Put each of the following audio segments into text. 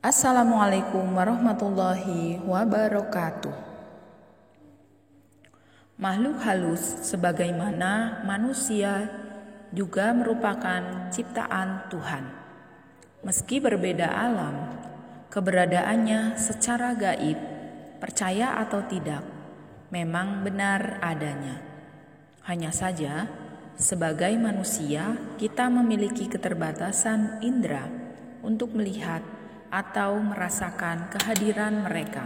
Assalamualaikum warahmatullahi wabarakatuh. Makhluk halus sebagaimana manusia juga merupakan ciptaan Tuhan. Meski berbeda alam, keberadaannya secara gaib, percaya atau tidak, memang benar adanya. Hanya saja, sebagai manusia, kita memiliki keterbatasan indera untuk melihat atau merasakan kehadiran mereka.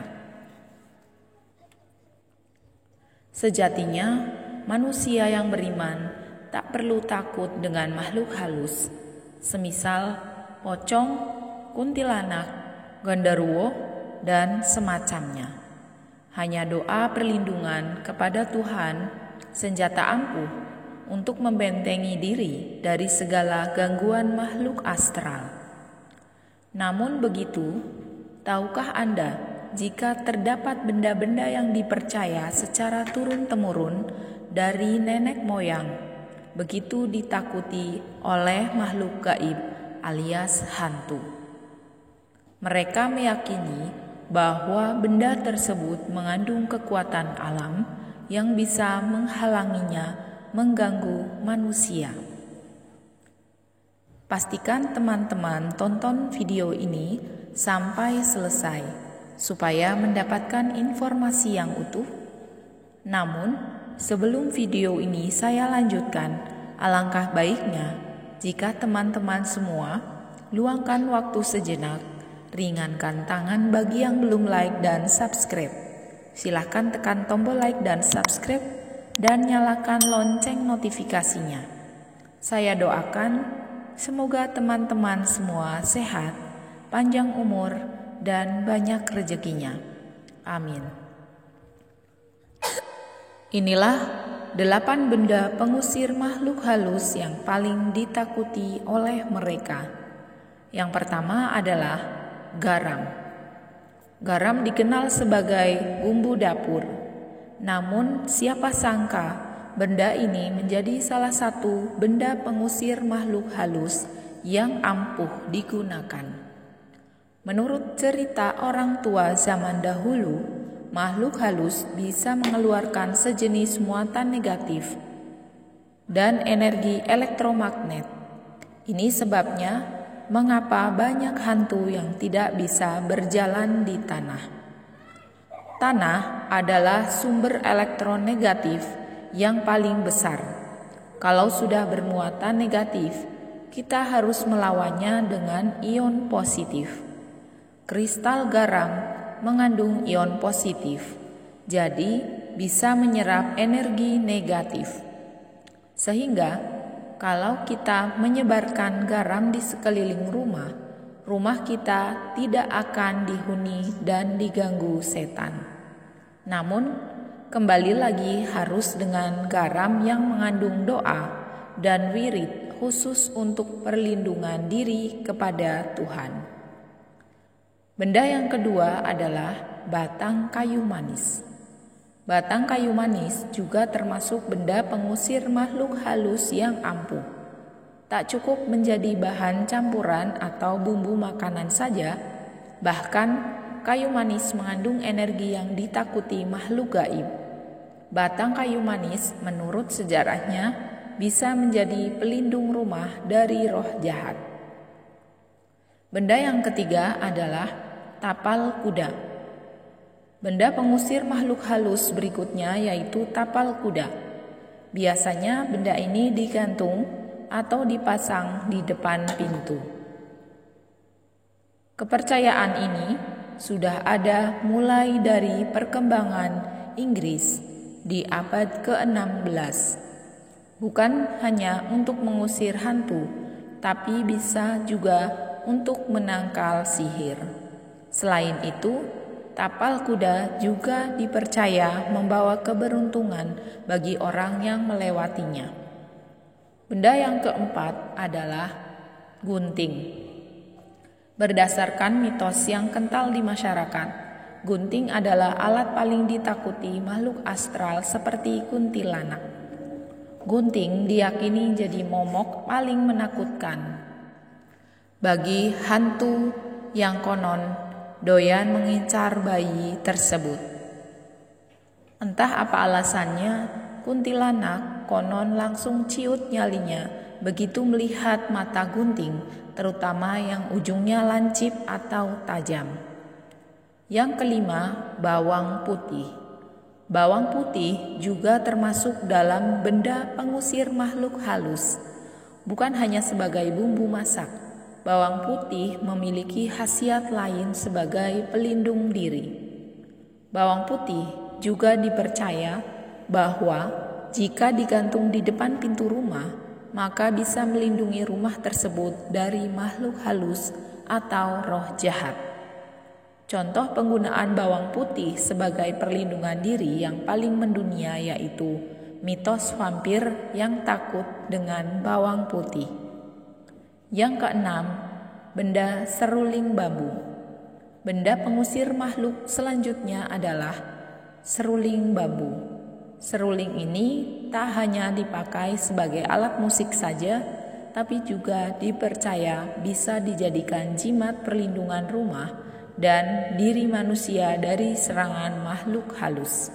Sejatinya, manusia yang beriman tak perlu takut dengan makhluk halus, semisal pocong, kuntilanak, genderuwo, dan semacamnya. Hanya doa perlindungan kepada Tuhan, senjata ampuh untuk membentengi diri dari segala gangguan makhluk astral. Namun begitu, tahukah Anda jika terdapat benda-benda yang dipercaya secara turun-temurun dari nenek moyang, begitu ditakuti oleh makhluk gaib alias hantu? Mereka meyakini bahwa benda tersebut mengandung kekuatan alam yang bisa menghalanginya mengganggu manusia. Pastikan teman-teman tonton video ini sampai selesai supaya mendapatkan informasi yang utuh. Namun, sebelum video ini saya lanjutkan, alangkah baiknya jika teman-teman semua luangkan waktu sejenak, ringankan tangan bagi yang belum like dan subscribe. Silahkan tekan tombol like dan subscribe dan nyalakan lonceng notifikasinya. Saya doakan semoga teman-teman semua sehat, panjang umur, dan banyak rezekinya. Amin. Inilah 8 benda pengusir makhluk halus yang paling ditakuti oleh mereka. Yang pertama adalah garam. Garam dikenal sebagai bumbu dapur. Namun siapa sangka benda ini menjadi salah satu benda pengusir makhluk halus yang ampuh digunakan. Menurut cerita orang tua zaman dahulu, makhluk halus bisa mengeluarkan sejenis muatan negatif dan energi elektromagnet. Ini sebabnya mengapa banyak hantu yang tidak bisa berjalan di tanah. Tanah adalah sumber elektron negatif yang paling besar. Kalau sudah bermuatan negatif, kita harus melawannya dengan ion positif. Kristal garam mengandung ion positif, jadi bisa menyerap energi negatif. Sehingga kalau kita menyebarkan garam di sekeliling rumah, rumah kita tidak akan dihuni dan diganggu setan. Namun kembali lagi harus dengan garam yang mengandung doa dan wirid khusus untuk perlindungan diri kepada Tuhan. Benda yang kedua adalah batang kayu manis. Batang kayu manis juga termasuk benda pengusir makhluk halus yang ampuh. Tak cukup menjadi bahan campuran atau bumbu makanan saja, bahkan kayu manis mengandung energi yang ditakuti makhluk gaib. Batang kayu manis menurut sejarahnya bisa menjadi pelindung rumah dari roh jahat. Benda yang ketiga adalah tapal kuda. Benda pengusir makhluk halus berikutnya yaitu tapal kuda. Biasanya benda ini digantung atau dipasang di depan pintu. Kepercayaan ini sudah ada mulai dari perkembangan Inggris di abad ke-16. Bukan hanya untuk mengusir hantu, tapi bisa juga untuk menangkal sihir. Selain itu, tapal kuda juga dipercaya membawa keberuntungan bagi orang yang melewatinya. Benda yang keempat adalah gunting. Berdasarkan mitos yang kental di masyarakat, gunting adalah alat paling ditakuti makhluk astral seperti kuntilanak. Gunting diyakini jadi momok paling menakutkan bagi hantu yang konon doyan mengincar bayi tersebut. Entah apa alasannya, kuntilanak konon langsung ciut nyalinya begitu melihat mata gunting, terutama yang ujungnya lancip atau tajam. Yang kelima, bawang putih. Bawang putih juga termasuk dalam benda pengusir makhluk halus. Bukan hanya sebagai bumbu masak, bawang putih memiliki khasiat lain sebagai pelindung diri. Bawang putih juga dipercaya bahwa jika digantung di depan pintu rumah, maka bisa melindungi rumah tersebut dari makhluk halus atau roh jahat. Contoh penggunaan bawang putih sebagai perlindungan diri yang paling mendunia yaitu mitos vampir yang takut dengan bawang putih. Yang keenam, benda seruling bambu. Benda pengusir makhluk selanjutnya adalah seruling bambu. Seruling ini tak hanya dipakai sebagai alat musik saja, tapi juga dipercaya bisa dijadikan jimat perlindungan rumah dan diri manusia dari serangan makhluk halus.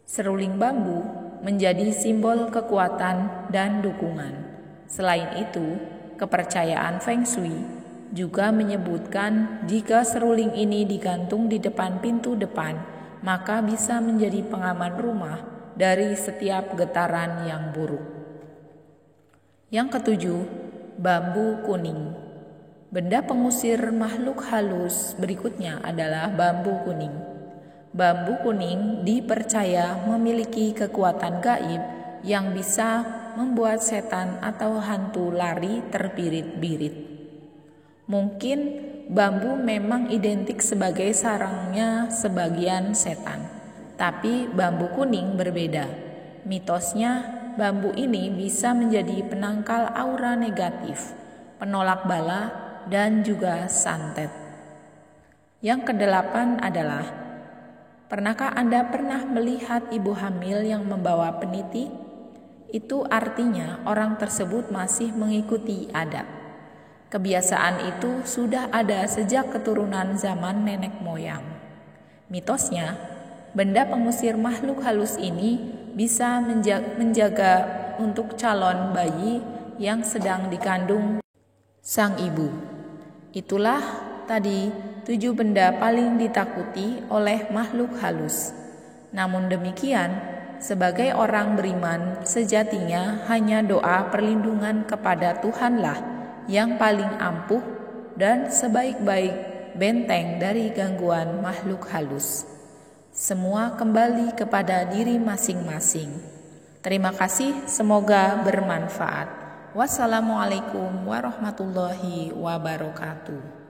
Seruling bambu menjadi simbol kekuatan dan dukungan. Selain itu, kepercayaan Feng Shui juga menyebutkan jika seruling ini digantung di depan pintu depan, maka bisa menjadi pengaman rumah dari setiap getaran yang buruk. Yang ketujuh, bambu kuning. Benda pengusir makhluk halus berikutnya adalah bambu kuning. Bambu kuning dipercaya memiliki kekuatan gaib yang bisa membuat setan atau hantu lari terbirit-birit. Mungkin bambu memang identik sebagai sarangnya sebagian setan, tapi bambu kuning berbeda. Mitosnya, bambu ini bisa menjadi penangkal aura negatif, penolak bala, dan juga santet. Yang kedelapan adalah, pernahkah Anda pernah melihat ibu hamil yang membawa peniti? Itu artinya orang tersebut masih mengikuti adat. Kebiasaan itu sudah ada sejak keturunan zaman nenek moyang. Mitosnya, benda pengusir makhluk halus ini bisa menjaga untuk calon bayi yang sedang dikandung sang ibu. Itulah tadi 7 benda paling ditakuti oleh makhluk halus. Namun demikian, sebagai orang beriman, sejatinya hanya doa perlindungan kepada Tuhanlah yang paling ampuh dan sebaik-baik benteng dari gangguan makhluk halus. Semua kembali kepada diri masing-masing. Terima kasih, semoga bermanfaat. Wassalamualaikum warahmatullahi wabarakatuh.